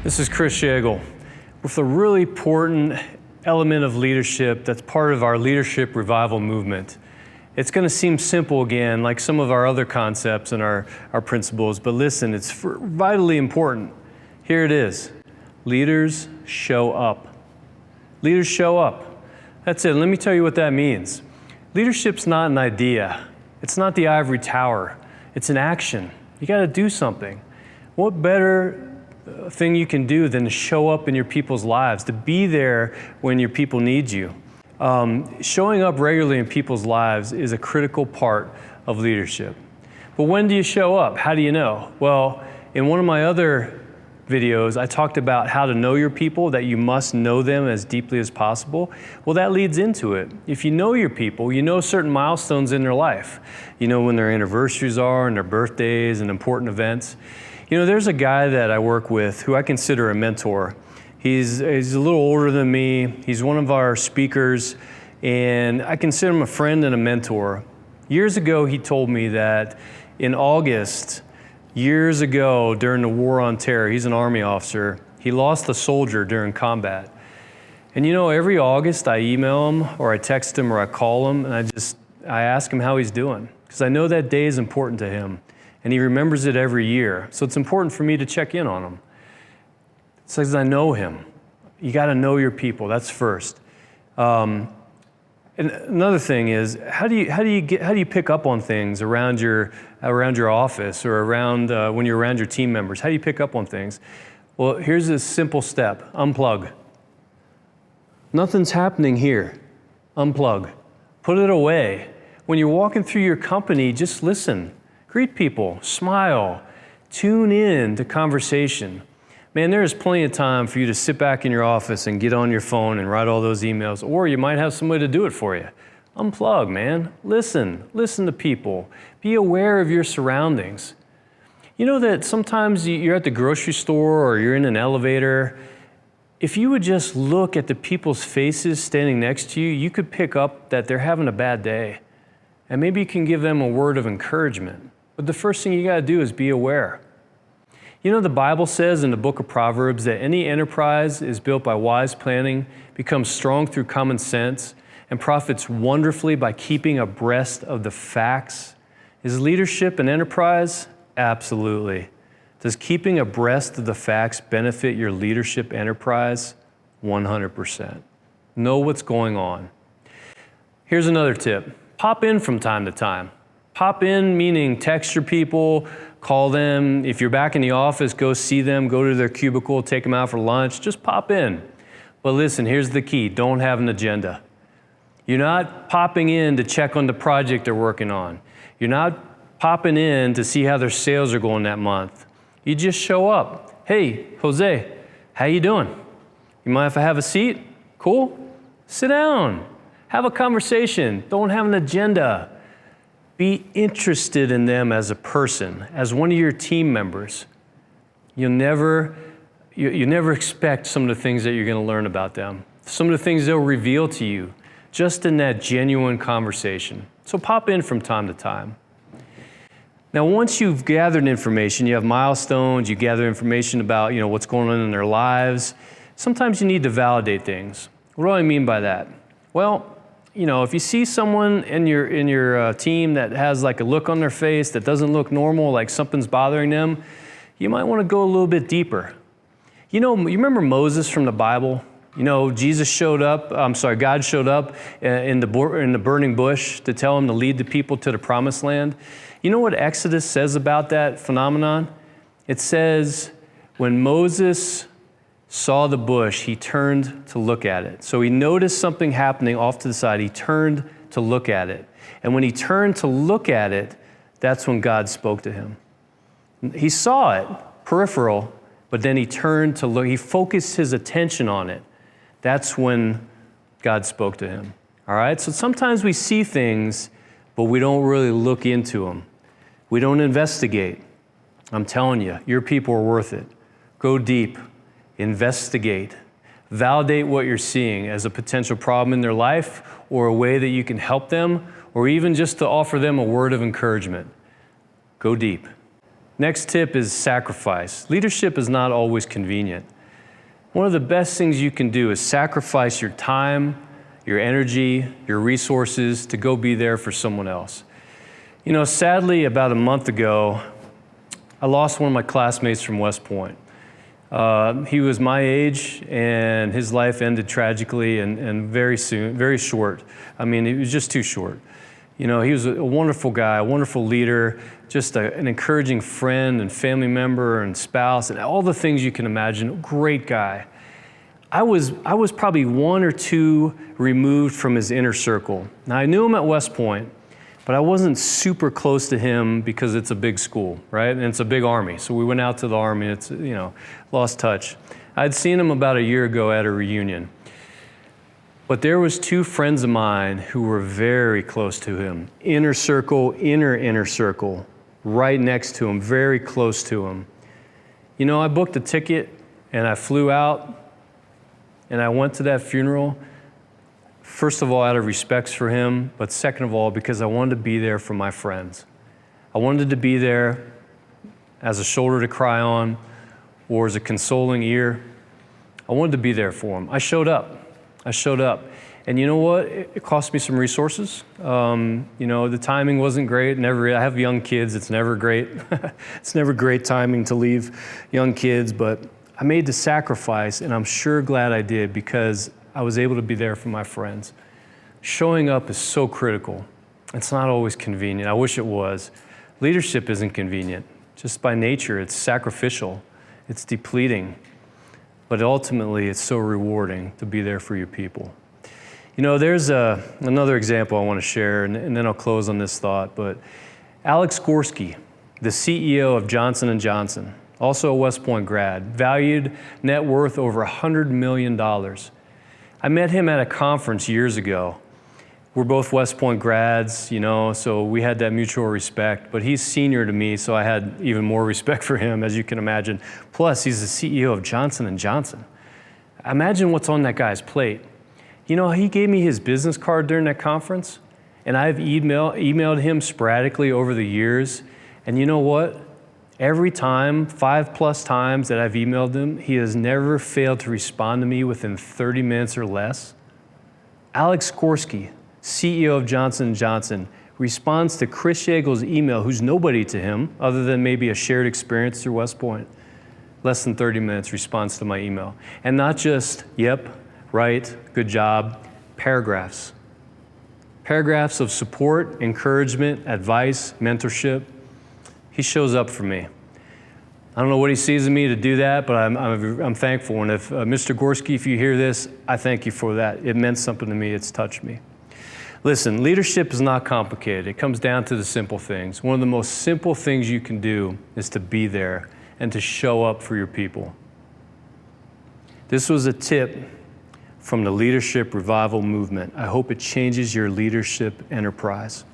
This is Kris Yagel with a really important element of leadership that's part of our leadership revival movement. It's going to seem simple again, like some of our other concepts and our principles, but listen, it's vitally important. Here it is. Leaders show up. Leaders show up. That's it. Let me tell you what that means. Leadership's not an idea. It's not the ivory tower. It's an action. You got to do something. What better thing you can do than to show up in your people's lives, to be there when your people need you. Showing up regularly in people's lives is a critical part of leadership. But when do you show up? How do you know? Well, in one of my other videos, I talked about how to know your people, that you must know them as deeply as possible. Well, that leads into it. If you know your people, you know certain milestones in their life. You know when their anniversaries are and their birthdays and important events. You know, there's a guy that I work with who I consider a mentor. He's a little older than me. He's one of our speakers, and I consider him a friend and a mentor. Years ago, he told me that in August, years ago during the War on Terror, he's an Army officer, he lost a soldier during combat. And you know, every August I email him or I text him or I call him and I ask him how he's doing, because I know that day is important to him. And he remembers it every year. So it's important for me to check in on him. It's because I know him. You got to know your people. That's first. And another thing is, how do you pick up on things around your office or around when you're around your team members? How do you pick up on things? Well, here's a simple step: unplug. Nothing's happening here. Unplug. Put it away. When you're walking through your company, just listen. Greet people, smile, tune in to conversation. Man, there is plenty of time for you to sit back in your office and get on your phone and write all those emails, or you might have somebody to do it for you. Unplug, man. Listen to people. Be aware of your surroundings. You know that sometimes you're at the grocery store or you're in an elevator. If you would just look at the people's faces standing next to you, you could pick up that they're having a bad day. And maybe you can give them a word of encouragement. But the first thing you got to do is be aware. You know, the Bible says in the book of Proverbs that any enterprise is built by wise planning, becomes strong through common sense, and profits wonderfully by keeping abreast of the facts. Is leadership an enterprise? Absolutely. Does keeping abreast of the facts benefit your leadership enterprise? 100%. Know what's going on. Here's another tip. Pop in from time to time. Pop in, meaning text your people, call them. If you're back in the office, go see them, go to their cubicle, take them out for lunch. Just pop in. But listen, here's the key. Don't have an agenda. You're not popping in to check on the project they're working on. You're not popping in to see how their sales are going that month. You just show up. Hey, Jose, how you doing? You mind if I have a seat? Cool? Sit down. Have a conversation. Don't have an agenda. Be interested in them as a person, as one of your team members. You never expect some of the things that you're going to learn about them, some of the things they'll reveal to you, just in that genuine conversation. So pop in from time to time. Now, once you've gathered information, you have milestones, you gather information about what's going on in their lives. Sometimes you need to validate things. What do I mean by that? Well, if you see someone in your team that has like a look on their face that doesn't look normal, like something's bothering them, you might want to go a little bit deeper. You remember Moses from the Bible? God showed up in the burning bush to tell him to lead the people to the promised land. You know what Exodus says about that phenomenon? It says, when Moses saw the bush, he turned to look at it. So he noticed something happening off to the side. He turned to look at it. And when he turned to look at it, that's when God spoke to him. He saw it, peripheral, but then he turned to look. He focused his attention on it. That's when God spoke to him. All right? So sometimes we see things, but we don't really look into them. We don't investigate. I'm telling you, your people are worth it. Go deep. Investigate. Validate what you're seeing as a potential problem in their life or a way that you can help them, or even just to offer them a word of encouragement. Go deep. Next tip is sacrifice. Leadership is not always convenient. One of the best things you can do is sacrifice your time, your energy, your resources to go be there for someone else. You know, sadly, about a month ago, I lost one of my classmates from West Point. He was my age, and his life ended tragically and very soon, very short. I mean, it was just too short. You know, he was a wonderful guy, a wonderful leader, just an encouraging friend and family member and spouse, and all the things you can imagine. Great guy. I was probably 1 or 2 removed from his inner circle. Now, I knew him at West Point, but I wasn't super close to him because it's a big school, right? And it's a big army. So we went out to the army, it's, you know, lost touch. I'd seen him about a year ago at a reunion. But there was 2 friends of mine who were very close to him. Inner circle, inner circle, right next to him, very close to him. You know, I booked a ticket and I flew out and I went to that funeral. First of all, out of respect for him, but second of all, because I wanted to be there for my friends. I wanted to be there as a shoulder to cry on or as a consoling ear. I wanted to be there for them. I showed up. And you know what? It cost me some resources. You know, the timing wasn't great. I have young kids. It's never great. It's never great timing to leave young kids, but I made the sacrifice, and I'm sure glad I did because I was able to be there for my friends. Showing up is so critical. It's not always convenient. I wish it was. Leadership isn't convenient. Just by nature, it's sacrificial. It's depleting. But ultimately, it's so rewarding to be there for your people. You know, there's another example I want to share, and then I'll close on this thought. But Alex Gorsky, the CEO of Johnson & Johnson, also a West Point grad, valued net worth over $100 million. I met him at a conference years ago. We're both West Point grads, you know, so we had that mutual respect, but he's senior to me, so I had even more respect for him, as you can imagine. Plus, he's the CEO of Johnson & Johnson. Imagine what's on that guy's plate. You know, he gave me his business card during that conference, and I've emailed him sporadically over the years, and you know what? Every time, 5+ times that I've emailed him, he has never failed to respond to me within 30 minutes or less. Alex Gorsky, CEO of Johnson & Johnson, responds to Kris Yagel's email, who's nobody to him, other than maybe a shared experience through West Point. Less than 30 minutes response to my email. And not just, yep, right, good job, paragraphs. Paragraphs of support, encouragement, advice, mentorship. He shows up for me. I don't know what he sees in me to do that, but I'm thankful. And if Mr. Gorsky, if you hear this, I thank you for that. It meant something to me. It's touched me. Listen, leadership is not complicated. It comes down to the simple things. One of the most simple things you can do is to be there and to show up for your people. This was a tip from the Leadership Revival Movement. I hope it changes your leadership enterprise.